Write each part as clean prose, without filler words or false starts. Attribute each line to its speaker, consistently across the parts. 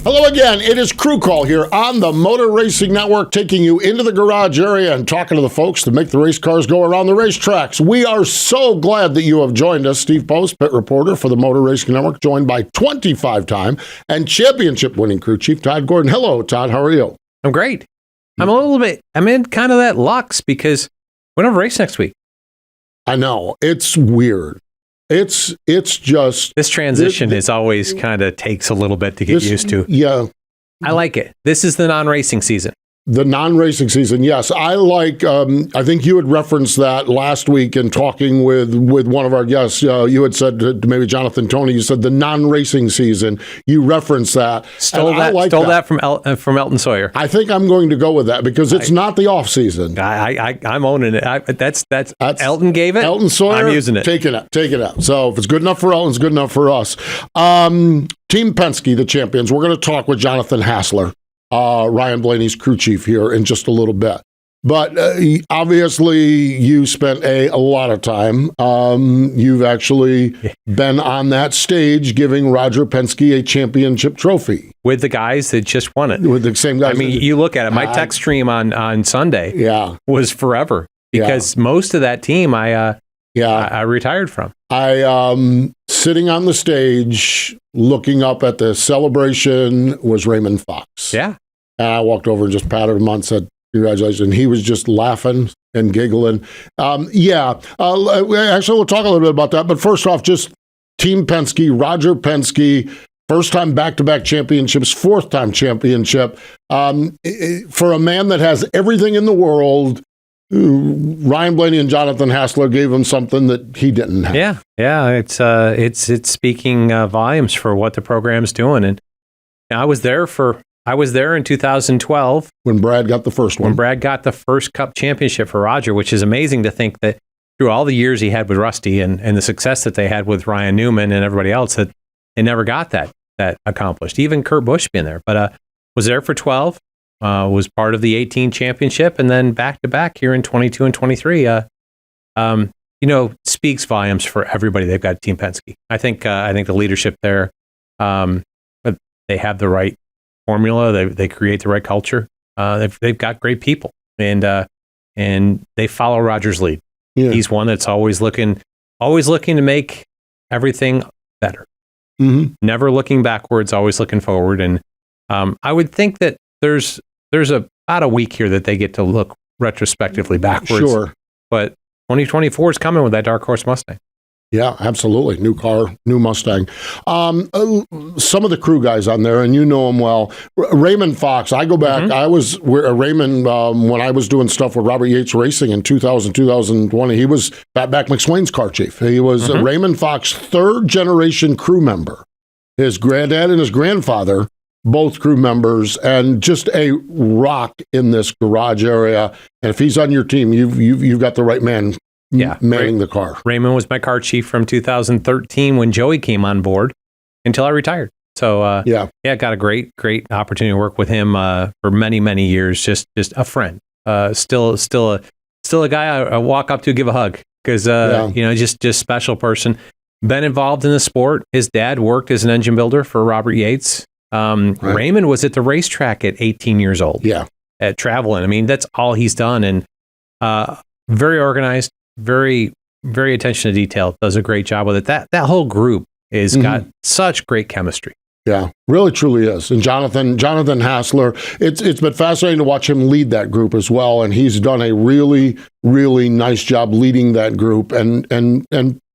Speaker 1: Hello again. It is Crew Call here on the Motor Racing Network, taking you into the garage area and talking to the folks that make the race cars go around the racetracks. We are so glad that you have joined us. Steve Post, pit reporter for the Motor Racing Network, joined by 25-time and championship-winning crew chief Todd Gordon. Hello, Todd. How are you?
Speaker 2: I'm great. I'm in kind of that lux because we don't have a race next week.
Speaker 1: I know. It's weird. It's just...
Speaker 2: This transition is always kind of takes a little bit to get used to.
Speaker 1: Yeah.
Speaker 2: I like it. This is the non-racing season.
Speaker 1: The non-racing season, yes. I like, I think you had referenced that last week in talking with one of our guests. You had said to maybe Jonathan Tony, you said the non-racing season. You referenced that.
Speaker 2: Stole that from Elton Sawyer.
Speaker 1: I think I'm going to go with that because it's not the off season.
Speaker 2: I'm owning it. That's Elton gave it.
Speaker 1: Elton Sawyer.
Speaker 2: I'm using it.
Speaker 1: Take it out. So if it's good enough for Elton, it's good enough for us. Team Penske, the champions. We're going to talk with Jonathan Hassler. Ryan Blaney's crew chief here in just a little bit. But obviously, you spent a lot of time. You've actually been on that stage giving Roger Penske a championship trophy.
Speaker 2: With the guys that just won it.
Speaker 1: With the same guys.
Speaker 2: I mean, you look at it. My text stream on Sunday was forever because most of that team I retired from. Sitting on the stage, looking up at the celebration was Raymond Fox. Yeah.
Speaker 1: And I walked over and just patted him on and said, congratulations. And he was just laughing and giggling. Actually, we'll talk a little bit about that. But first off, just Team Penske, Roger Penske, first time back-to-back championships, fourth time championship. For a man that has everything in the world, Ryan Blaney and Jonathan Hassler gave him something that he didn't have.
Speaker 2: Yeah. It's speaking volumes for what the program's doing. And I was there in 2012
Speaker 1: when Brad got the first one.
Speaker 2: When Brad got the first Cup championship for Roger, which is amazing to think that through all the years he had with Rusty and the success that they had with Ryan Newman and everybody else, that they never got that accomplished. Even Kurt Busch being there, but was there for 12. Was part of the 18 championship, and then back to back here in 22 and 23. Speaks volumes for everybody. They've got Team Penske. I think the leadership there, but they have the right formula. They create the right culture. They've got great people, and they follow Roger's lead. Yeah. He's one that's always looking to make everything better. Mm-hmm. Never looking backwards, always looking forward. And I would think that there's about a week here that they get to look retrospectively backwards.
Speaker 1: Sure.
Speaker 2: But 2024 is coming with that Dark Horse Mustang.
Speaker 1: Yeah, absolutely. New car, new Mustang. Some of the crew guys on there, and you know them well. Raymond Fox, I go back. Mm-hmm. I was Raymond when I was doing stuff with Robert Yates Racing in 2020. He was Fatback McSwain's car chief. He was Raymond Fox, third generation crew member. His granddad and his grandfather, both crew members, and just a rock in this garage area. And if he's on your team, you've got the right man. Yeah, manning the car.
Speaker 2: Raymond was my car chief from 2013 when Joey came on board until I retired. So got a great opportunity to work with him for many years. Just a friend. Still a guy I walk up to, give a hug because just special person. Been involved in the sport. His dad worked as an engine builder for Robert Yates. Right. Raymond was at the racetrack at 18 years old.
Speaker 1: Yeah,
Speaker 2: at traveling. I mean, that's all he's done, and very organized. Very, very attention to detail. Does a great job with it. That whole group is got such great chemistry.
Speaker 1: Yeah, really, truly is. And Jonathan Hassler, it's been fascinating to watch him lead that group as well. And he's done a really, really nice job leading that group and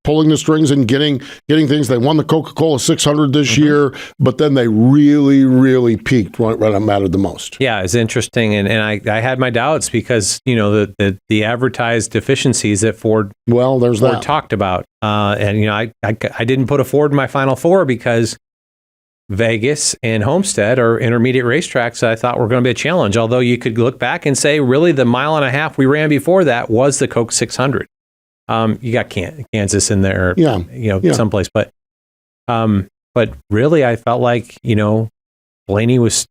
Speaker 1: pulling the strings and getting things. They won the Coca-Cola 600 this year, but then they really, really peaked when it mattered the most.
Speaker 2: Yeah, it's interesting. And I had my doubts because, the advertised deficiencies that Ford talked about. I didn't put a Ford in my Final Four because Vegas and Homestead are intermediate racetracks that I thought were going to be a challenge. Although you could look back and say, really, the mile and a half we ran before that was the Coke 600. You got Kansas in there, someplace, but really, I felt like Blaney was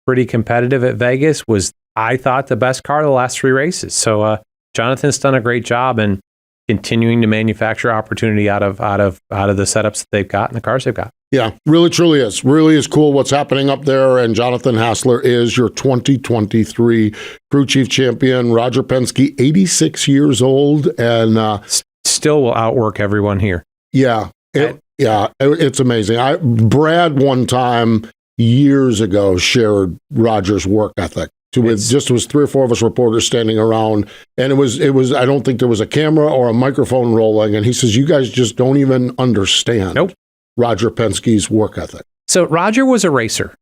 Speaker 2: pretty competitive at Vegas. Was I thought the best car of the last three races. So Jonathan's done a great job, and continuing to manufacture opportunity out of the setups that they've got and the cars they've got.
Speaker 1: Yeah, really, truly is. Really is cool what's happening up there. And Jonathan Hassler is your 2023 crew chief champion. Roger Penske, 86 years old, and
Speaker 2: still will outwork everyone here.
Speaker 1: Yeah, it's amazing. Brad one time years ago shared Roger's work ethic. It was 3 or 4 of us reporters standing around, and it was. I don't think there was a camera or a microphone rolling, and he says, "You guys just don't even understand."
Speaker 2: Nope.
Speaker 1: Roger Penske's work ethic.
Speaker 2: So Roger was a racer.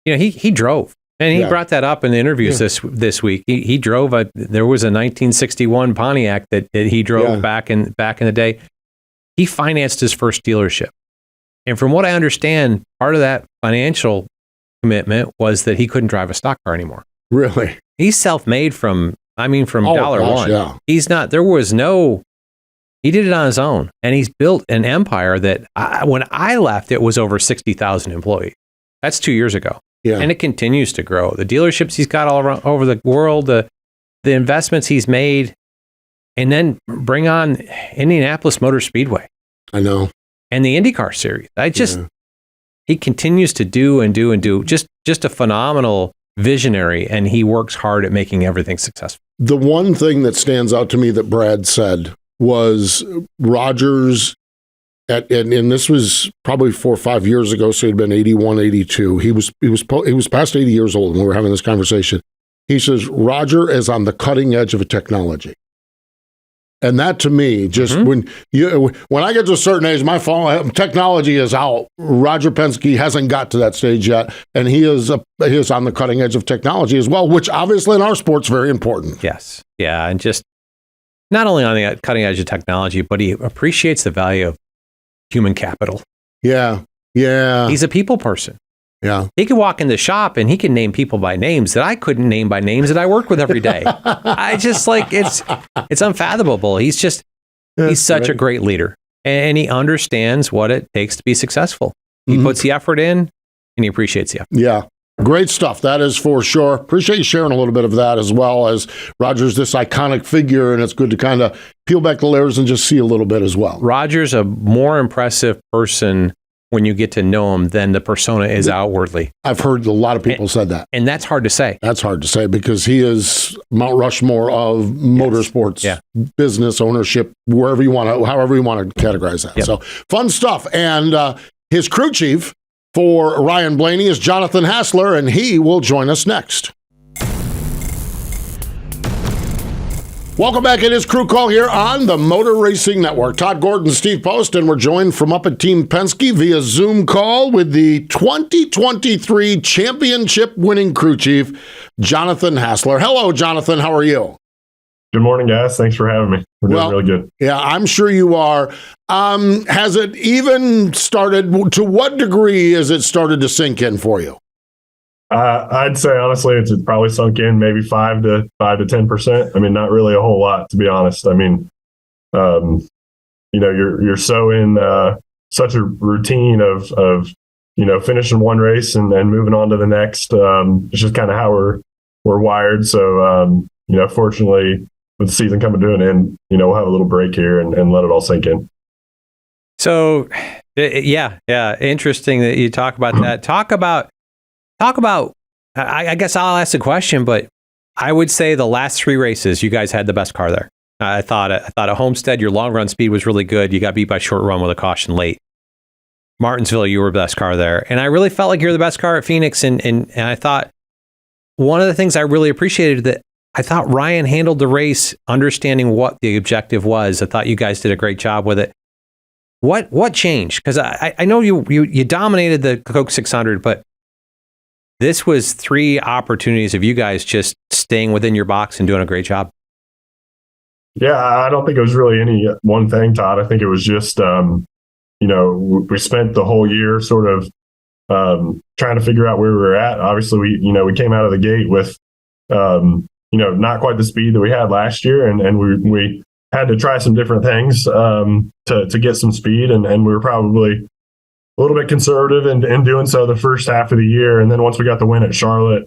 Speaker 2: You know, he drove, and he brought that up in the interviews this week. He drove there was a 1961 Pontiac that he drove back in the day. He financed his first dealership, and from what I understand, part of that financial commitment was that he couldn't drive a stock car anymore.
Speaker 1: Really?
Speaker 2: He's self-made from dollar one.
Speaker 1: Yeah.
Speaker 2: He's not. There was no. He did it on his own, and he's built an empire that when I left, it was over 60,000 employees. That's 2 years ago.
Speaker 1: Yeah.
Speaker 2: And it continues to grow. The dealerships he's got all around over the world, the investments he's made, and then bring on Indianapolis Motor Speedway.
Speaker 1: I know.
Speaker 2: And the IndyCar Series. He continues to do and do and do. Just a phenomenal visionary, and he works hard at making everything successful.
Speaker 1: The one thing that stands out to me that Brad said was Rogers, and this was probably 4 or 5 years ago, so he'd been 81, 82. He was past 80 years old when we were having this conversation. He says, Roger is on the cutting edge of a technology. And that to me, just when I get to a certain age, my phone technology is out. Roger Penske hasn't got to that stage yet, and he is on the cutting edge of technology as well, which obviously in our sport's very important.
Speaker 2: Yes, yeah, and just not only on the cutting edge of technology, but he appreciates the value of human capital.
Speaker 1: Yeah.
Speaker 2: He's a people person.
Speaker 1: Yeah.
Speaker 2: He can walk in the shop and he can name people by names that I couldn't name by names that I work with every day. I just it's unfathomable. He's such a great leader, and he understands what it takes to be successful. He puts the effort in, and he appreciates the effort.
Speaker 1: Yeah. Great stuff. That is for sure. Appreciate you sharing a little bit of that, as well as Roger's this iconic figure, and it's good to kind of peel back the layers and just see a little bit as well.
Speaker 2: Roger's a more impressive person when you get to know him than the persona is outwardly.
Speaker 1: I've heard a lot of people said that.
Speaker 2: And that's hard to say.
Speaker 1: That's hard to say because he is Mount Rushmore of motorsports, business ownership, however you want to categorize that. Yep. So fun stuff. And his crew chief for Ryan Blaney is Jonathan Hassler, and he will join us next. Welcome back. It is Crew Call here on the Motor Racing Network. Todd Gordon, Steve Post, and we're joined from up at Team Penske via Zoom call with the 2023 championship-winning crew chief, Jonathan Hassler. Hello, Jonathan. How are you?
Speaker 3: Good morning, guys. Thanks for having me. We're doing really good.
Speaker 1: Yeah, I'm sure you are. Has it even started, to what degree has it started to sink in for you?
Speaker 3: I'd say, honestly, it's probably sunk in maybe 5 to 10%. I mean, not really a whole lot, to be honest. I mean, you're so in such a routine of finishing one race and moving on to the next. It's just kind of how we're wired. So, fortunately, with the season coming to an end, we'll have a little break here and let it all sink in.
Speaker 2: So, yeah. Interesting that you talk about that. Talk about, I guess I'll ask the question, but I would say the last 3 races, you guys had the best car there. I thought at Homestead, your long run speed was really good. You got beat by short run with a caution late. Martinsville, you were the best car there. And I really felt like you're the best car at Phoenix. And I thought one of the things I really appreciated that I thought Ryan handled the race, understanding what the objective was. I thought you guys did a great job with it. What changed? Because I know you dominated the Coke 600, but this was 3 opportunities of you guys just staying within your box and doing a great job.
Speaker 3: Yeah, I don't think it was really any one thing, Todd. I think it was just, we spent the whole year sort of trying to figure out where we were at. Obviously, we came out of the gate with, not quite the speed that we had last year, and we had to try some different things to get some speed, and we were probably a little bit conservative in doing so the first half of the year. And then once we got the win at Charlotte,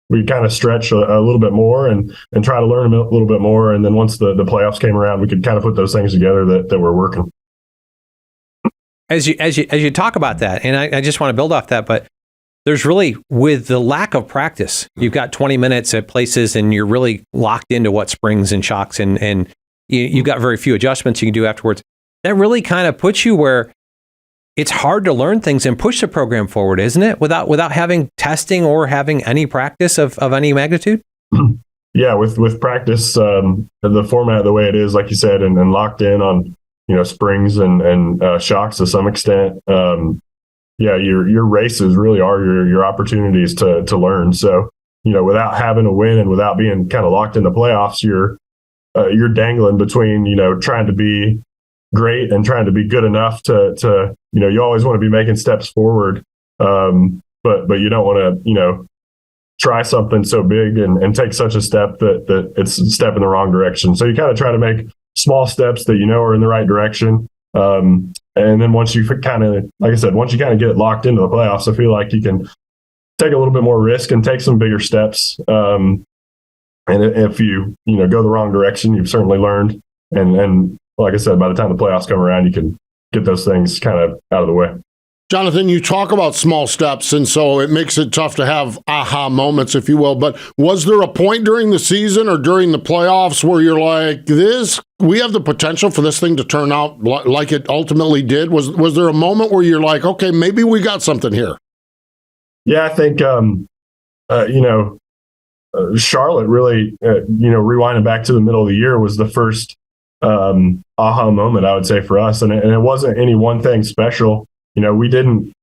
Speaker 3: we kind of stretch a little bit more and try to learn a little bit more. And then once the playoffs came around, we could kind of put those things together that were working.
Speaker 2: As you talk about that, and I just want to build off that, but there's really, with the lack of practice, you've got 20 minutes at places and you're really locked into what springs and shocks and you've got very few adjustments you can do afterwards. That really kind of puts you where it's hard to learn things and push the program forward, isn't it? Without having testing or having any practice of any magnitude?
Speaker 3: Yeah, with practice, the format the way it is, like you said, and locked in on, springs and shocks to some extent. Your races really are your opportunities to learn. So, without having a win and without being kind of locked into playoffs, you're dangling between, trying to be great and trying to be good enough to you always want to be making steps forward. But you don't want to, try something so big and take such a step that it's a step in the wrong direction. So you kind of try to make small steps that are in the right direction. And then once you kind of, like I said, once you kind of get it locked into the playoffs, I feel like you can take a little bit more risk and take some bigger steps. And if you go the wrong direction, you've certainly learned. And like I said, by the time the playoffs come around, you can get those things kind of out of the way.
Speaker 1: Jonathan, you talk about small steps, and so it makes it tough to have aha moments, if you will. But was there a point during the season or during the playoffs where you're like, we have the potential for this thing to turn out like it ultimately did? Was there a moment where you're like, okay, maybe we got something here?
Speaker 3: Yeah, I think, Charlotte really, rewinding back to the middle of the year was the first aha moment, I would say, for us. And it wasn't any one thing special. We didn't,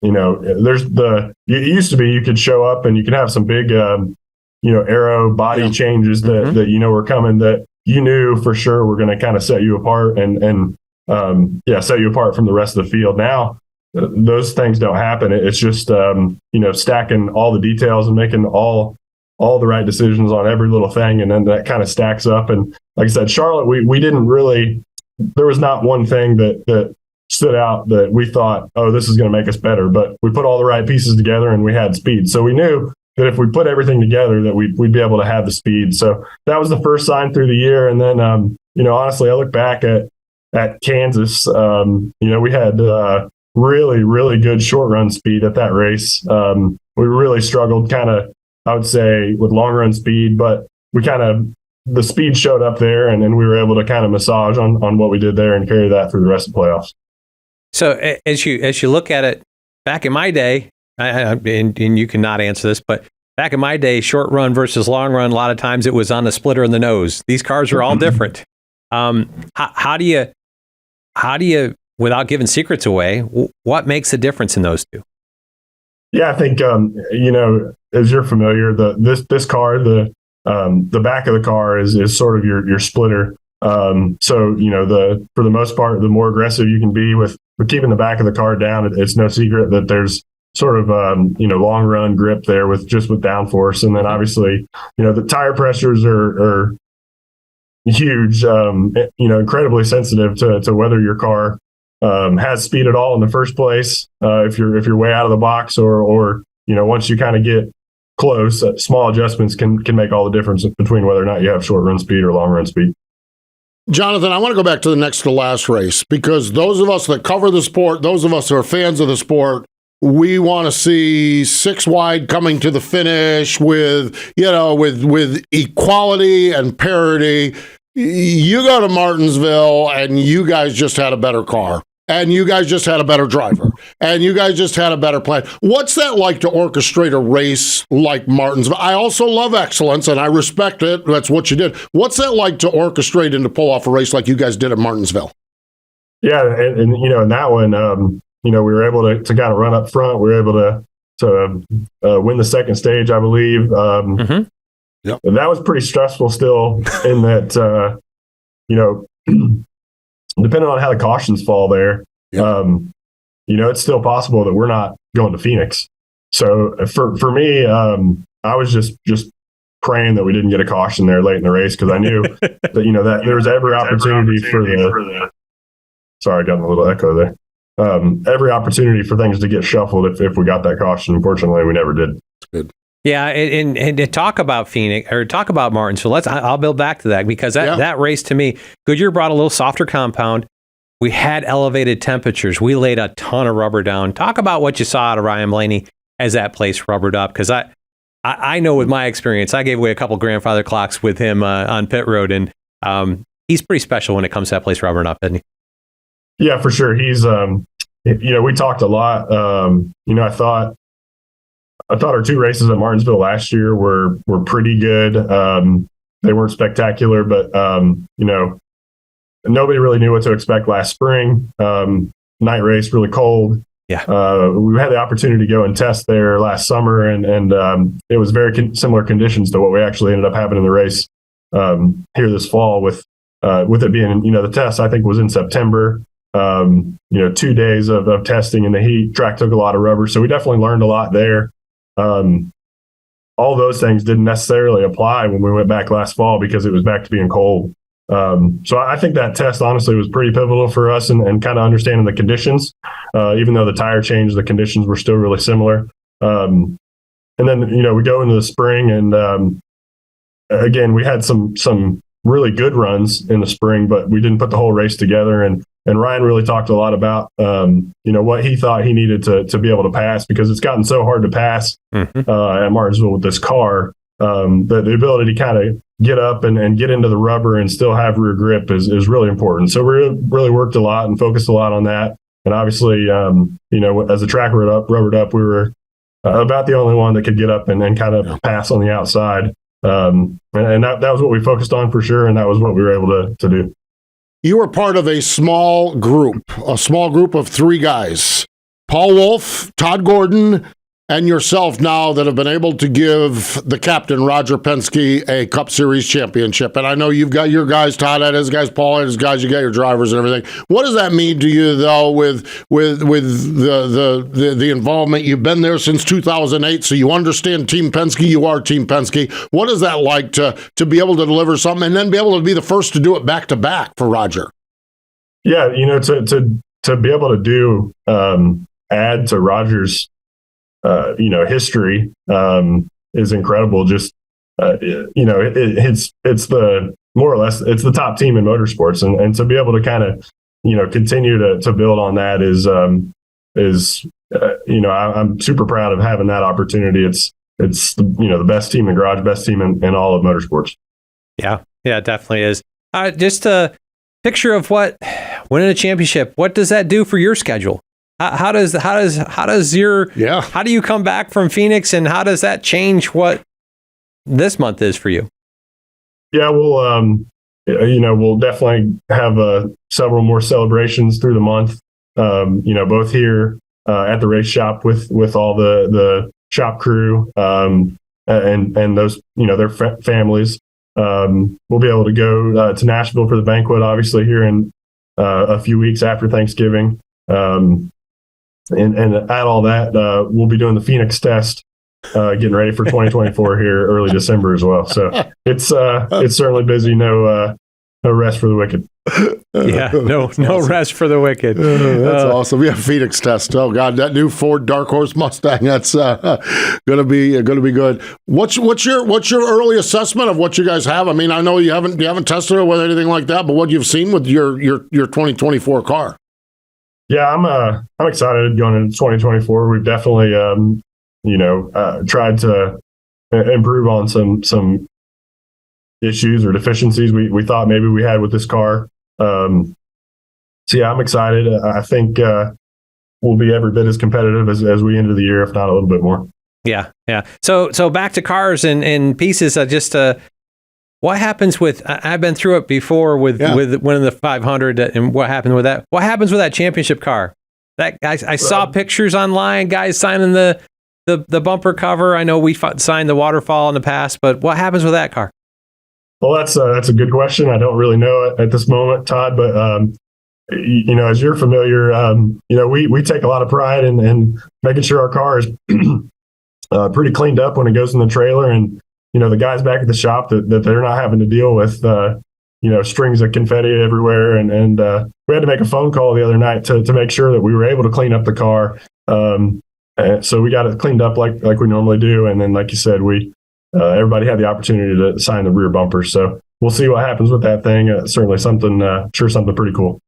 Speaker 3: it used to be you could show up and you could have some big, aero body changes that were coming that you knew for sure were going to kind of set you apart and set you apart from the rest of the field. Now, those things don't happen. It's just, stacking all the details and making all the right decisions on every little thing. And then that kind of stacks up. And like I said, Charlotte, we didn't really, there was not one thing that stood out that we thought, oh, this is going to make us better. But we put all the right pieces together and we had speed. So we knew that if we put everything together that we'd be able to have the speed. So that was the first sign through the year. And then, honestly, I look back at Kansas, we had really, really good short run speed at that race. We really struggled kind of, I would say, with long run speed, but the speed showed up there and then we were able to kind of massage on what we did there and carry that through the rest of the playoffs.
Speaker 2: So as you look at it, back in my day, and you cannot answer this, but back in my day, short run versus long run, a lot of times it was on the splitter in the nose. These cars were all different. How do you, without giving secrets away, what makes a difference in those two?
Speaker 3: Yeah, I think as you're familiar, this car, the back of the car is sort of your splitter. So for the most part, the more aggressive you can be with keeping the back of the car down, it's no secret that there's sort of long run grip there with downforce, and then obviously the tire pressures are huge, incredibly sensitive to whether your car has speed at all in the first place. If you're way out of the box or once you kind of get close, small adjustments can make all the difference between whether or not you have short run speed or long run speed.
Speaker 1: Jonathan, I want to go back to the next to last race, because those of us that cover the sport, those of us who are fans of the sport, we want to see 6 wide coming to the finish with equality and parity. You go to Martinsville and you guys just had a better car. And you guys just had a better driver, and you guys just had a better plan. What's that like to orchestrate a race like Martinsville? I also love excellence, and I respect it. That's what you did. What's that like to orchestrate and to pull off a race like you guys did at Martinsville?
Speaker 3: Yeah, and in that one, we were able to kind of run up front. We were able to win the second stage, I believe. Yep. That was pretty stressful still in that, depending on how the cautions fall there, yep. It's still possible that we're not going to Phoenix. So for me, I was just praying that we didn't get a caution there late in the race, because I knew that that there was every opportunity for the. Sorry, I got a little echo there. Every opportunity for things to get shuffled if we got that caution. Unfortunately, we never did.
Speaker 1: Good.
Speaker 2: Yeah, and to talk about Phoenix or talk about Martinsville, I'll build back to that because that race to me, Goodyear brought a little softer compound. We had elevated temperatures. We laid a ton of rubber down. Talk about what you saw out of Ryan Blaney as that place rubbered up, because I know with my experience, I gave away a couple grandfather clocks with him on pit road, and he's pretty special when it comes to that place rubbering up, isn't he?
Speaker 3: Yeah, for sure. He's we talked a lot. I thought our two races at Martinsville last year were pretty good. They weren't spectacular, but nobody really knew what to expect last spring. Night race, really cold.
Speaker 2: Yeah.
Speaker 3: We had the opportunity to go and test there last summer, and it was very similar conditions to what we actually ended up having in the race here this fall. With it being, the test I think was in September. 2 days of testing in the heat. Track took a lot of rubber, so we definitely learned a lot there. All those things didn't necessarily apply when we went back last fall because it was back to being cold. So I think that test honestly was pretty pivotal for us and kind of understanding the conditions. Even though the tire changed, the conditions were still really similar. And then, we go into the spring and again, we had some really good runs in the spring, but we didn't put the whole race together. And Ryan really talked a lot about, what he thought he needed to be able to pass, because it's gotten so hard to pass at Martinsville with this car. The ability to kind of get up and get into the rubber and still have rear grip is really important. So we really worked a lot and focused a lot on that. And obviously, as the track rubbered up, we were about the only one that could get up and kind of pass on the outside. And that was what we focused on for sure. And that was what we were able to do.
Speaker 1: You were part of a small group of three guys, Paul Wolf, Todd Gordon, and yourself now, that have been able to give the captain, Roger Penske, a Cup Series championship. And I know you've got your guys, Todd had his guys, Paul had his guys, you got your drivers and everything. What does that mean to you, though, with the involvement? You've been there since 2008, so you understand Team Penske, you are Team Penske. What is that like to be able to deliver something and then be able to be the first to do it back-to-back for Roger?
Speaker 3: Yeah, to be able to do, add to Roger's history is incredible. Just it's the more or less it's the top team in motorsports, and to be able to kind of continue to build on that is I'm super proud of having that opportunity. It's the best team in garage, best team in all of motorsports.
Speaker 2: Yeah, it definitely is. Just a picture of what winning a championship. What does that do for your schedule? How do you come back from Phoenix, and how does that change what this month is for you? Yeah,
Speaker 3: we'll definitely have several more celebrations through the month. Both here at the race shop with all the shop crew and those their families. We'll be able to go to Nashville for the banquet, obviously here in a few weeks after Thanksgiving. And at all that, we'll be doing the Phoenix test, getting ready for 2024 here early December as well. So it's certainly busy. No rest for the wicked.
Speaker 2: Yeah, no awesome. Rest for the wicked.
Speaker 1: That's awesome. Yeah, Phoenix test. Oh God, that new Ford Dark Horse Mustang. That's gonna be good. What's your early assessment of what you guys have? I mean, I know you haven't tested it with anything like that, but what you've seen with your 2024 car.
Speaker 3: Yeah, I'm excited going into 2024. We've definitely, tried to improve on some issues or deficiencies we thought maybe we had with this car. So yeah, I'm excited. I think we'll be every bit as competitive as we enter the year, if not a little bit more.
Speaker 2: Yeah. So back to cars and pieces. What happens with? I've been through it before with winning the 500, and what happened with that? What happens with that championship car? That I saw pictures online, guys signing the bumper cover. I know we signed the waterfall in the past, but what happens with that car?
Speaker 3: Well, that's a good question. I don't really know it at this moment, Todd. But as you're familiar, we take a lot of pride in making sure our car is pretty cleaned up when it goes in the trailer, and the guys back at the shop that they're not having to deal with, strings of confetti everywhere. And we had to make a phone call the other night to make sure that we were able to clean up the car. So we got it cleaned up like we normally do. And then, like you said, everybody had the opportunity to sign the rear bumper. So we'll see what happens with that thing. Certainly something pretty cool.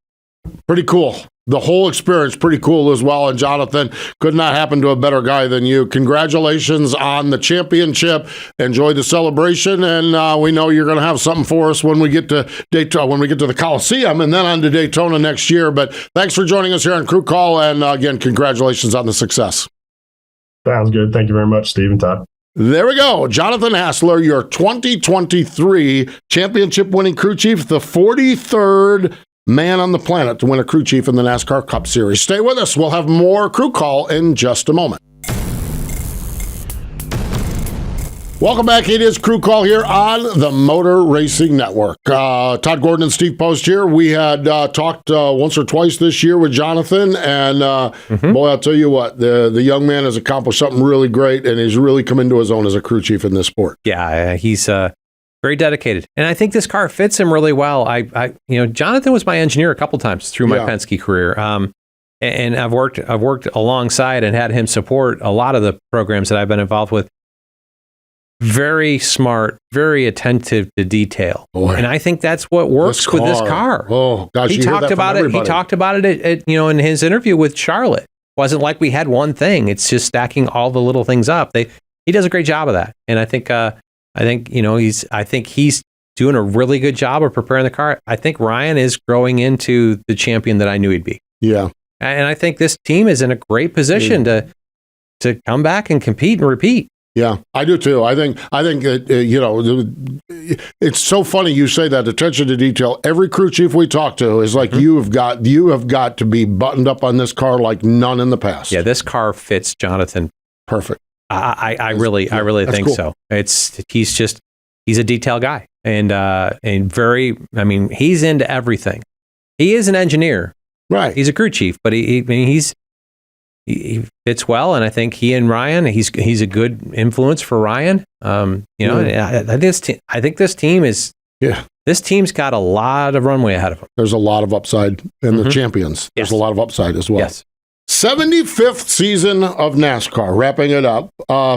Speaker 1: Pretty cool. The whole experience, pretty cool as well. And Jonathan, could not happen to a better guy than you. Congratulations on the championship. Enjoy the celebration. And we know you're going to have something for us when we get to Daytona, when we get to the Coliseum, and then on to Daytona next year. But thanks for joining us here on Crew Call. And again, congratulations on the success.
Speaker 3: Sounds good. Thank you very much, Steve and Todd.
Speaker 1: There we go. Jonathan Hassler, your 2023 championship winning crew chief, the 43rd man on the planet to win a crew chief in the NASCAR Cup Series. Stay with us. We'll have more Crew Call in just a moment. Welcome back. It is Crew Call here on the Motor Racing Network. Todd Gordon and Steve Post here. We had talked once or twice this year with Jonathan, and boy, I'll tell you what, the young man has accomplished something really great, and he's really come into his own as a crew chief in this sport.
Speaker 2: Yeah, he's very dedicated, and I think this car fits him really well. Jonathan was my engineer a couple times through my Penske career, and I've worked alongside and had him support a lot of the programs that I've been involved with. Very smart, very attentive to detail. Boy. And I think that's what works with this car.
Speaker 1: Oh, gosh,
Speaker 2: he talked about it. He talked about it at in his interview with Charlotte. It wasn't like we had one thing. It's just stacking all the little things up. He does a great job of that. And I think he's doing a really good job of preparing the car. I think Ryan is growing into the champion that I knew he'd be.
Speaker 1: Yeah.
Speaker 2: And I think this team is in a great position to come back and compete and repeat.
Speaker 1: Yeah, I do too. I think it's so funny you say that, attention to detail. Every crew chief we talk to is like, you have got to be buttoned up on this car like none in the past.
Speaker 2: Yeah, this car fits Jonathan
Speaker 1: perfect.
Speaker 2: I really think cool. So. He's a detail guy, and very. I mean, he's into everything. He is an engineer,
Speaker 1: right? He's
Speaker 2: a crew chief, but he fits well, and I think he and Ryan, he's a good influence for Ryan. I think this team is. Yeah. This team's got a lot of runway ahead of them.
Speaker 1: There's a lot of upside in the champions. There's a lot of upside as well.
Speaker 2: Yes.
Speaker 1: 75th season of NASCAR, wrapping it up.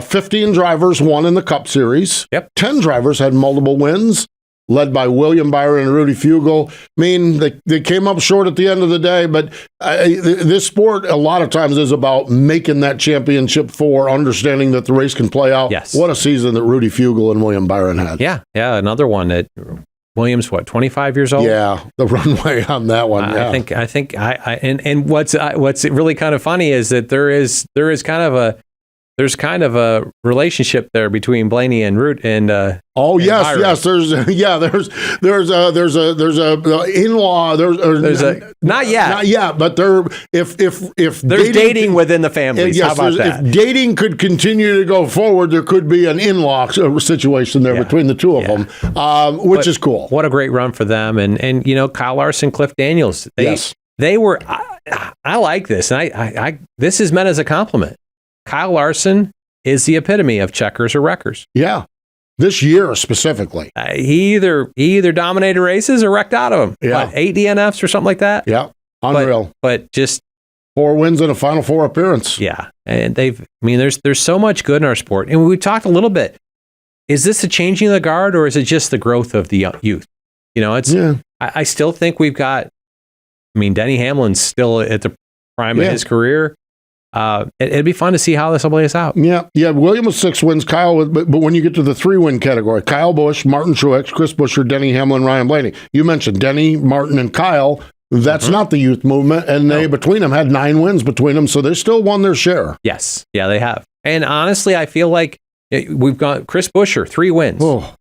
Speaker 1: 15 drivers won in the Cup Series.
Speaker 2: Yep.
Speaker 1: 10 drivers had multiple wins, led by William Byron and Rudy Fugle. I mean, they came up short at the end of the day, but this sport a lot of times is about making that championship four, understanding that the race can play out.
Speaker 2: Yes.
Speaker 1: What a season that Rudy Fugle and William Byron had.
Speaker 2: Yeah, another one that Williams, 25 years old?
Speaker 1: Yeah, the runway on that one. Yeah.
Speaker 2: I think what's really kind of funny is that there's kind of a relationship there between Blaney and Root and
Speaker 1: yes,
Speaker 2: Byron.
Speaker 1: yes. There's a in-law.
Speaker 2: Not yet,
Speaker 1: but if
Speaker 2: there's dating within the families.
Speaker 1: Yes,
Speaker 2: how about that?
Speaker 1: If dating could continue to go forward, there could be an in-law situation there between the two of them, which is cool.
Speaker 2: What a great run for them, and Kyle Larson, Cliff Daniels. They were. I like this, and I this is meant as a compliment. Kyle Larson is the epitome of checkers or wreckers.
Speaker 1: Yeah, this year specifically.
Speaker 2: He either dominated races or wrecked out of them.
Speaker 1: Yeah.
Speaker 2: 8 DNFs or something like that.
Speaker 1: Yeah, unreal.
Speaker 2: But just
Speaker 1: 4 wins and a Final Four appearance.
Speaker 2: Yeah, and there's so much good in our sport. And we talked a little bit. Is this a changing of the guard, or is it just the growth of the youth? I still think we've got. Denny Hamlin's still at the prime of his career. It'd be fun to see how this all plays out.
Speaker 1: Yeah. William with 6 wins, Kyle, but when you get to the 3-win category, Kyle Busch, Martin Truex, Chris Buescher, Denny Hamlin, Ryan Blaney. You mentioned Denny, Martin, and Kyle. That's not the youth movement, and they between them had 9 wins between them, so they still won their share.
Speaker 2: Yes, yeah, they have. And honestly, I feel like we've got Chris Buescher, 3 wins.
Speaker 1: Oh.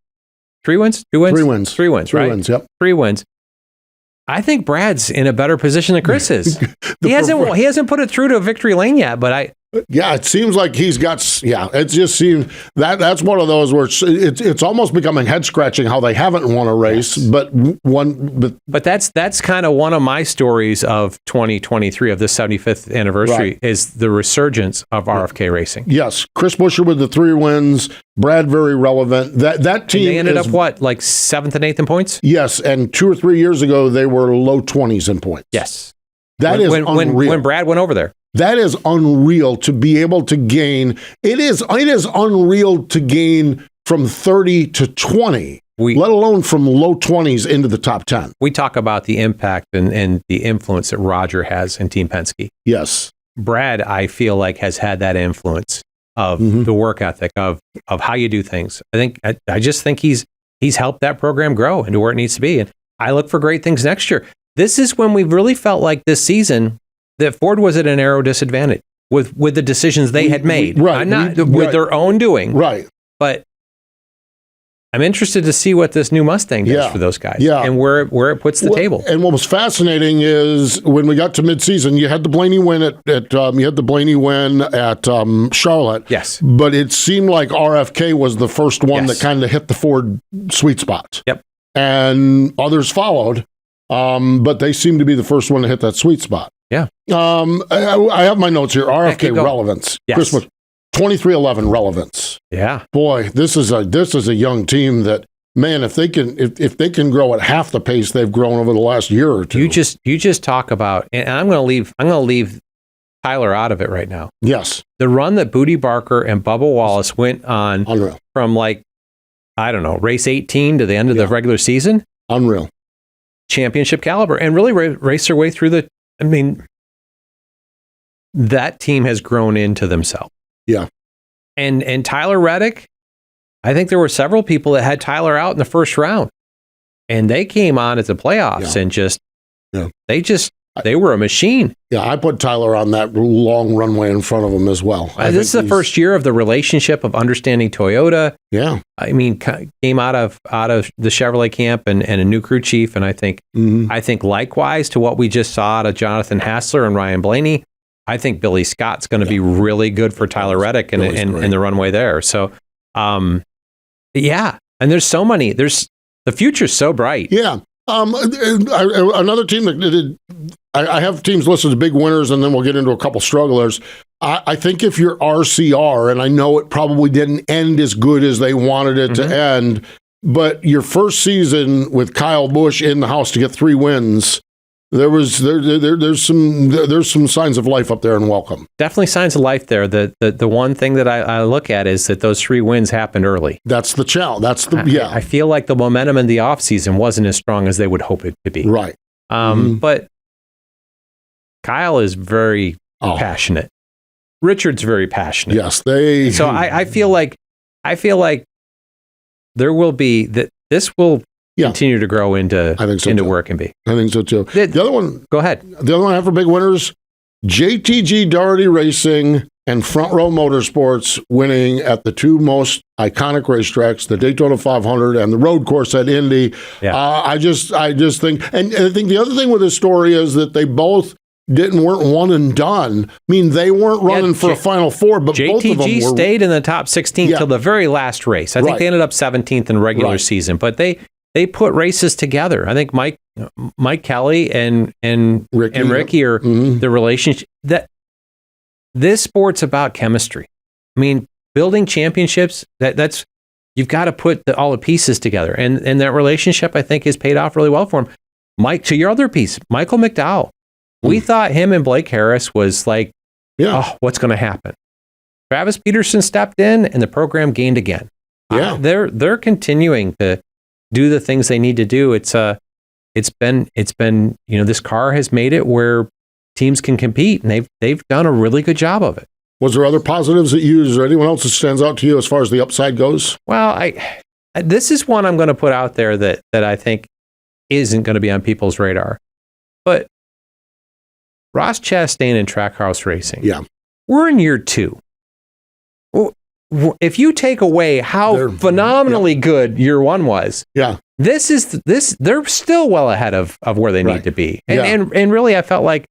Speaker 2: 3 wins? 2 wins?
Speaker 1: 3 wins.
Speaker 2: 3 wins, right?
Speaker 1: 3 wins, yep.
Speaker 2: 3 wins. I think Brad's in a better position than Chris is. He hasn't put it through to a victory lane yet, but
Speaker 1: it seems like he's got. Yeah, it just seems that's one of those where it's almost becoming head scratching how they haven't won a race, but
Speaker 2: that's kind of one of my stories of 2023 of this 75th anniversary is the resurgence of RFK racing.
Speaker 1: Yes, Chris Buescher with the 3 wins, Brad very relevant. That team
Speaker 2: and they ended up like 7th and 8th in points.
Speaker 1: Yes, and 2 or 3 years ago they were low 20s in points.
Speaker 2: Yes.
Speaker 1: That is unreal.
Speaker 2: When Brad went over there.
Speaker 1: That is unreal to be able to gain. It is unreal to gain from 30 to 20, let alone from low 20s into the top 10.
Speaker 2: We talk about the impact and the influence that Roger has in Team Penske.
Speaker 1: Yes.
Speaker 2: Brad, I feel like, has had that influence of the work ethic, of how you do things. I just think he's helped that program grow into where it needs to be. And I look for great things next year. This is when we really felt like this season that Ford was at an aero disadvantage with the decisions they had made.
Speaker 1: Right.
Speaker 2: With their own doing.
Speaker 1: Right.
Speaker 2: But I'm interested to see what this new Mustang does for those guys and where it puts the table.
Speaker 1: And what was fascinating is when we got to midseason, you had the Blaney win at Charlotte.
Speaker 2: Yes.
Speaker 1: But it seemed like RFK was the first one that kind of hit the Ford sweet spot.
Speaker 2: Yep.
Speaker 1: And others followed, but they seemed to be the first one to hit that sweet spot.
Speaker 2: Yeah.
Speaker 1: I have my notes here. RFK relevance.
Speaker 2: Yes.
Speaker 1: Christmas 2311 relevance.
Speaker 2: Yeah.
Speaker 1: Boy, this is a young team that, man, if they can grow at half the pace they've grown over the last year or two.
Speaker 2: You just talk about, and I'm going to leave Tyler out of it right now.
Speaker 1: Yes.
Speaker 2: The run that Booty Barker and Bubba Wallace went on from race 18 to the end of the regular season.
Speaker 1: Unreal.
Speaker 2: Championship caliber, and really race their way through that team has grown into themselves.
Speaker 1: Yeah.
Speaker 2: And Tyler Reddick, I think there were several people that had Tyler out in the first round, and they came on at the playoffs and they were a machine.
Speaker 1: Yeah, I put Tyler on that long runway in front of him as well.
Speaker 2: This is the first year of the relationship of understanding Toyota.
Speaker 1: Yeah.
Speaker 2: I mean, came out of the Chevrolet camp and a new crew chief. And I think likewise to what we just saw out of Jonathan Hassler and Ryan Blaney, I think Billy Scott's going to be really good for Tyler Reddick and the runway there. So, and there's so many, the future's so bright.
Speaker 1: Yeah. Another team that did, I have teams listed as big winners, and then we'll get into a couple strugglers. I think if you're RCR, and I know it probably didn't end as good as they wanted it to end, but your first season with Kyle Busch in the house to get 3 wins, there's some signs of life up there and welcome.
Speaker 2: Definitely signs of life there. The one thing that I look at is that those 3 wins happened early.
Speaker 1: That's the challenge.
Speaker 2: I feel like the momentum in the offseason wasn't as strong as they would hope it to be.
Speaker 1: Right.
Speaker 2: But Kyle is very passionate. Richard's very passionate.
Speaker 1: Yes,
Speaker 2: So I feel like there will be that this will continue to grow into where it can be.
Speaker 1: I think so too. The other one,
Speaker 2: go ahead.
Speaker 1: The other one I have for big winners, JTG Doherty Racing and Front Row Motorsports winning at the 2 most iconic racetracks, the Daytona 500 and the road course at Indy.
Speaker 2: Yeah.
Speaker 1: I just think, and I think the other thing with this story is that they both weren't one and done. I mean, they weren't running for a Final Four, but both of them
Speaker 2: JTG stayed in the top 16 till the very last race. I think they ended up 17th in regular season, but they put races together. I think Mike Kelly and Ricky are the relationship that this sport's about chemistry. I mean, building championships, that's you've got to put all the pieces together. And that relationship, I think, has paid off really well for him. Mike, to your other piece, Michael McDowell. We thought him and Blake Harris was like, what's going to happen? Travis Peterson stepped in and the program gained again.
Speaker 1: Yeah.
Speaker 2: They're continuing to do the things they need to do. It's been this car has made it where teams can compete, and they've done a really good job of it.
Speaker 1: Was there other positives is there anyone else that stands out to you as far as the upside goes?
Speaker 2: Well, this is one I'm going to put out there that I think isn't going to be on people's radar. But Ross Chastain and Trackhouse Racing.
Speaker 1: Yeah.
Speaker 2: We're in year 2. If you take away how phenomenally good year 1 was, they're still well ahead of where they need to be. And really, I felt like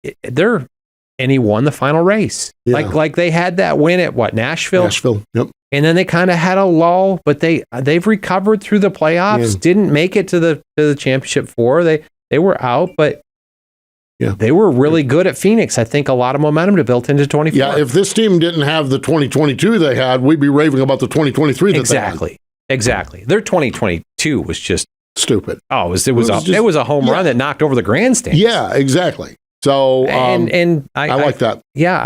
Speaker 2: he won the final race. Yeah. Like they had that win at Nashville?
Speaker 1: Nashville, yep.
Speaker 2: And then they kind of had a lull, but they've recovered through the playoffs, didn't make it to the championship 4. They were out, but they were really good at Phoenix. I think a lot of momentum to built into 24.
Speaker 1: Yeah, if this team didn't have the 2022 they had, we'd be raving about the 2023 that they had.
Speaker 2: Exactly. Their 2022 was just
Speaker 1: stupid.
Speaker 2: Oh, it was a home run that knocked over the grandstand.
Speaker 1: Yeah, exactly. So
Speaker 2: and
Speaker 1: I like that.
Speaker 2: Yeah,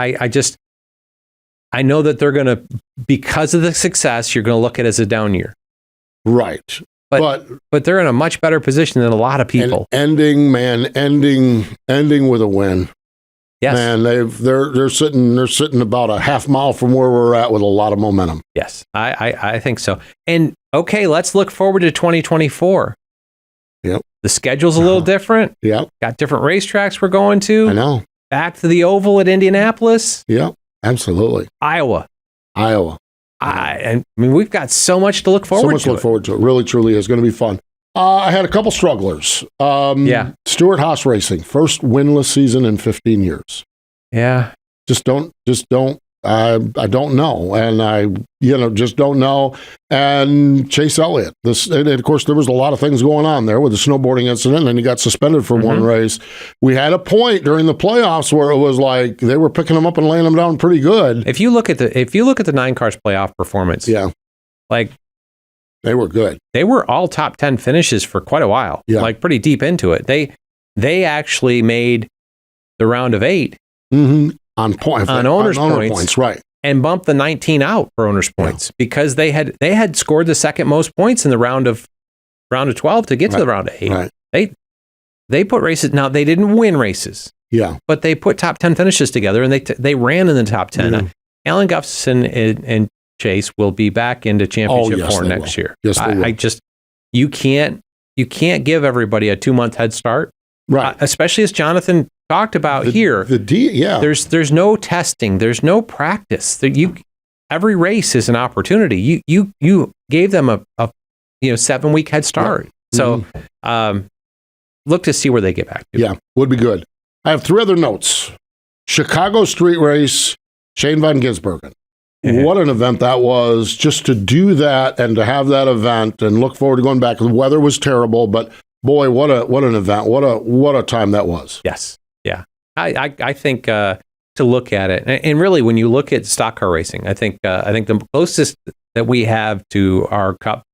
Speaker 2: I know that they're going to, because of the success, you're going to look at it as a down year.
Speaker 1: Right.
Speaker 2: But they're in a much better position than a lot of people.
Speaker 1: Ending with a win.
Speaker 2: Yes.
Speaker 1: Man, they're sitting about a half mile from where we're at with a lot of momentum.
Speaker 2: Yes, I think so. And okay, let's look forward to 2024.
Speaker 1: Yep.
Speaker 2: The schedule's a little different.
Speaker 1: Yep.
Speaker 2: Got different racetracks we're going to.
Speaker 1: I know.
Speaker 2: Back to the Oval at Indianapolis.
Speaker 1: Yep. Absolutely.
Speaker 2: Iowa.
Speaker 1: I
Speaker 2: mean, we've got so much to look forward to.
Speaker 1: So much to look forward to. It really, truly is going to be fun. I had a couple strugglers. Stewart Haas Racing, first winless season in 15 years.
Speaker 2: Yeah.
Speaker 1: Just don't. I don't know, and I just don't know. And Chase Elliott. And of course, there was a lot of things going on there with the snowboarding incident, and he got suspended for one race. We had a point during the playoffs where it was like they were picking him up and laying him down pretty good.
Speaker 2: If you look at the 9 cars playoff performance, like
Speaker 1: they were good.
Speaker 2: They were all top 10 finishes for quite a while.
Speaker 1: Yeah.
Speaker 2: Like pretty deep into it. They actually made the round of 8.
Speaker 1: On owners' points, right?
Speaker 2: And bumped the 19 out for owners' points because they had scored the second most points in the round of 12 to get to the round of 8.
Speaker 1: Right.
Speaker 2: They put races. Now they didn't win races.
Speaker 1: Yeah,
Speaker 2: but they put top 10 finishes together and they ran in the top 10. Alan Gustafson and Chase will be back into championship form next year.
Speaker 1: Yes, they will.
Speaker 2: You can't give everybody a 2-month head start,
Speaker 1: right?
Speaker 2: Especially as Jonathan talked about here. There's no testing, there's no practice. Every race is an opportunity. You gave them a 7-week head start. So look to see where they get back to.
Speaker 1: Yeah, would be good. I have 3 other notes. Chicago Street Race, Shane Van Gisbergen. What an event that was, just to do that and to have that event and look forward to going back. The weather was terrible, but boy, what an event. What a time that was.
Speaker 2: Yes. Yeah. I think to look at it, and really when you look at stock car racing, I think the closest that we have to our Cup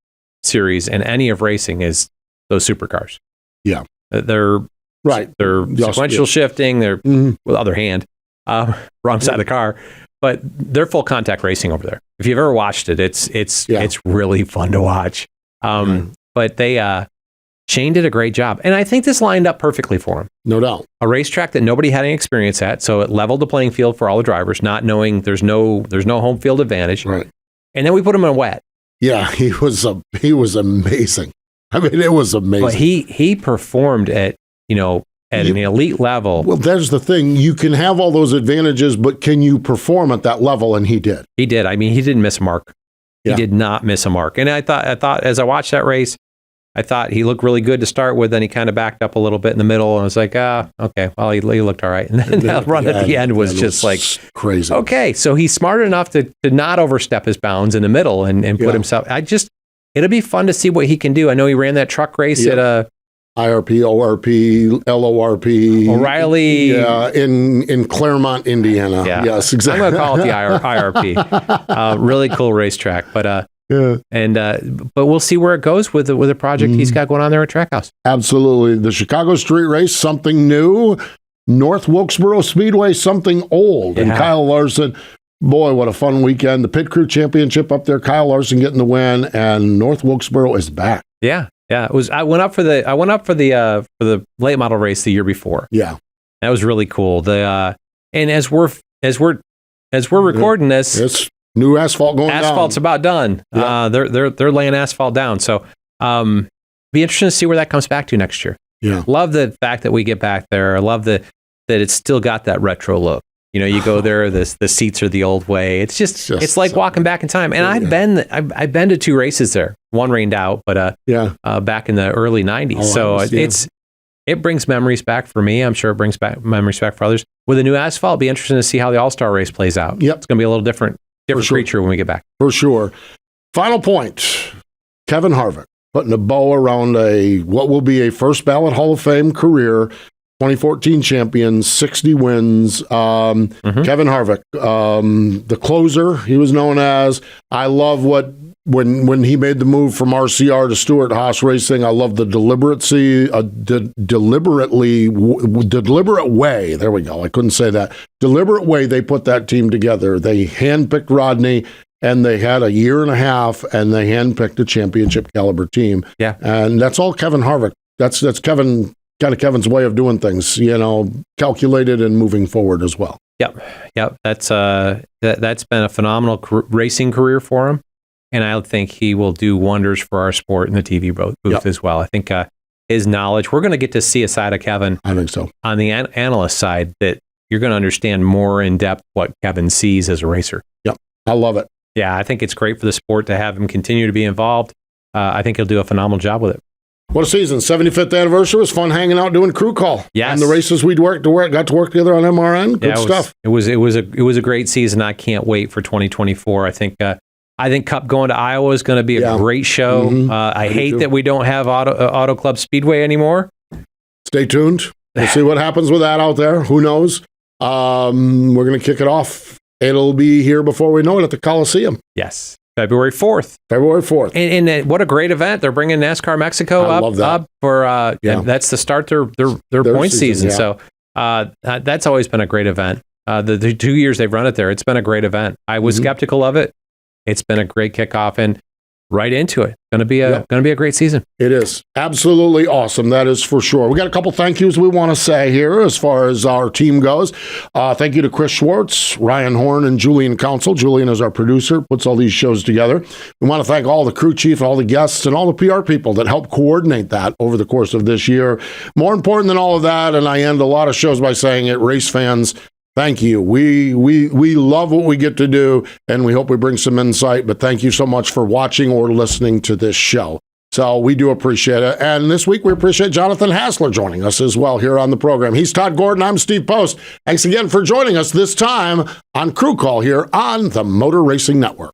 Speaker 2: Series in any of racing is those supercars.
Speaker 1: Yeah.
Speaker 2: They're
Speaker 1: right.
Speaker 2: They're sequential shifting. They're with the other hand, wrong side of the car. But they're full contact racing over there. If you've ever watched it, it's really fun to watch. But Shane did a great job, and I think this lined up perfectly for him.
Speaker 1: No doubt.
Speaker 2: A racetrack that nobody had any experience at, so it leveled the playing field for all the drivers, not knowing there's no home field advantage.
Speaker 1: Right.
Speaker 2: And then we put him in wet.
Speaker 1: Yeah, he was amazing. I mean, it was amazing.
Speaker 2: But he performed at an elite level.
Speaker 1: Well, there's the thing. You can have all those advantages, but can you perform at that level? And he did.
Speaker 2: He did. I mean, he didn't miss a mark.
Speaker 1: Yeah.
Speaker 2: He did not miss a mark. And I thought as I watched that race, I thought he looked really good to start with. Then he kind of backed up a little bit in the middle. And I was like, okay, well, he looked all right. And then that run at the end was just like
Speaker 1: crazy.
Speaker 2: Okay, so he's smart enough to not overstep his bounds in the middle and put himself. It'll be fun to see what he can do. I know he ran that truck race at a
Speaker 1: IRP, ORP, LORP,
Speaker 2: O'Reilly,
Speaker 1: in Claremont, Indiana.
Speaker 2: Yeah.
Speaker 1: Yes, exactly.
Speaker 2: I'm going to call it the IRP. Really cool racetrack, but but we'll see where it goes with the project he's got going on there at Trackhouse.
Speaker 1: Absolutely, the Chicago Street Race, something new. North Wilkesboro Speedway, something old, and Kyle Larson. Boy, what a fun weekend! The Pit Crew Championship up there, Kyle Larson getting the win, and North Wilkesboro is back.
Speaker 2: Yeah. It was. I went up for the late model race the year before.
Speaker 1: Yeah,
Speaker 2: that was really cool. And as we're recording this,
Speaker 1: it's new asphalt going down.
Speaker 2: Asphalt's about done.
Speaker 1: Yeah.
Speaker 2: They're laying asphalt down. So, be interesting to see where that comes back to next year.
Speaker 1: Yeah,
Speaker 2: love the fact that we get back there. I love that it's still got that retro look. You go there, the seats are the old way. It's just it's like walking back in time. And I've been to 2 races there. One rained out, but back in the early 90s. It brings memories back for me. I'm sure it brings back memories back for others. With a new asphalt, it'll be interesting to see how the All-Star race plays out.
Speaker 1: Yep.
Speaker 2: It's going to be a little different creature when we get back.
Speaker 1: For sure. Final point. Kevin Harvick putting a bow around what will be a first ballot Hall of Fame career. 2014 champion, 60 wins. Kevin Harvick, the closer he was known as. I love what when he made the move from RCR to Stewart Haas Racing, I love the deliberate way. There we go. I couldn't say that. Deliberate way they put that team together. They handpicked Rodney, and they had a year and a half, and they handpicked a championship caliber team.
Speaker 2: Yeah,
Speaker 1: and that's all Kevin Harvick. That's Kevin, kind of Kevin's way of doing things. Calculated and moving forward as well.
Speaker 2: Yep. That's been a phenomenal racing career for him, and I think he will do wonders for our sport in the TV booth as well. I think his knowledge. We're going to get to see a side of Kevin.
Speaker 1: I think so.
Speaker 2: On the analyst side, that you're going to understand more in depth what Kevin sees as a racer.
Speaker 1: Yep, I love it.
Speaker 2: Yeah, I think it's great for the sport to have him continue to be involved. I think he'll do a phenomenal job with it.
Speaker 1: What a season. 75th anniversary. It was fun hanging out doing crew call.
Speaker 2: Yes.
Speaker 1: And the races got to work together on MRN. Good stuff.
Speaker 2: It was a great season. I can't wait for 2024. I think Cup going to Iowa is going to be a great show.
Speaker 1: Mm-hmm.
Speaker 2: I hate that we don't have Auto Club Speedway anymore.
Speaker 1: Stay tuned. We'll see what happens with that out there. Who knows? We're going to kick it off. It'll be here before we know it at the Coliseum.
Speaker 2: Yes. February 4th.
Speaker 1: February 4th.
Speaker 2: And what a great event. They're bringing NASCAR Mexico up for, and that's to start their point season.
Speaker 1: Yeah.
Speaker 2: So that's always been a great event. The 2 years they've run it there, it's been a great event. I was skeptical of it. It's been a great kickoff and right into it. Going to be a great season.
Speaker 1: It is absolutely awesome. That is for sure. We got a couple thank yous we want to say here as far as our team goes. Thank you to Chris Schwartz, Ryan Horn, and Julian Council. Julian is our producer, puts all these shows together. We want to thank all the crew chief, all the guests, and all the PR people that helped coordinate that over the course of this year. More important than all of that, and I end a lot of shows by saying it, race fans, thank you. We love what we get to do, and we hope we bring some insight, but thank you so much for watching or listening to this show. So we do appreciate it. And this week, we appreciate Jonathan Hassler joining us as well here on the program. He's Todd Gordon. I'm Steve Post. Thanks again for joining us this time on Crew Call here on the Motor Racing Network.